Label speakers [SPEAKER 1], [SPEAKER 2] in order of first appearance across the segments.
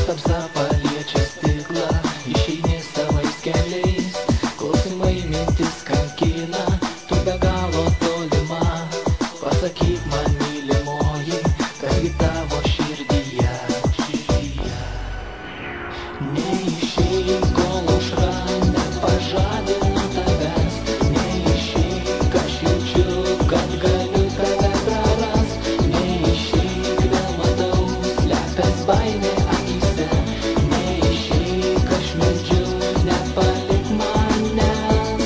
[SPEAKER 1] tamsa paliečia stiklą, išeini savais keliais, klausimai mintis kankina, tu be galo tolima. Pasakyk man, mylimoji, kas gi tavo širdyje. Neišeik, kol aušra nepažadina tavęs, neišeik, aš jaučiu, kad galiu tave prarast, neišeik, vėl matau, slepias baimė akyse, neišeik, aš meldžiu, nepalik manęs.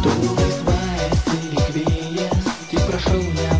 [SPEAKER 1] Tu laisva esi lyg vėjas, tik prašau ne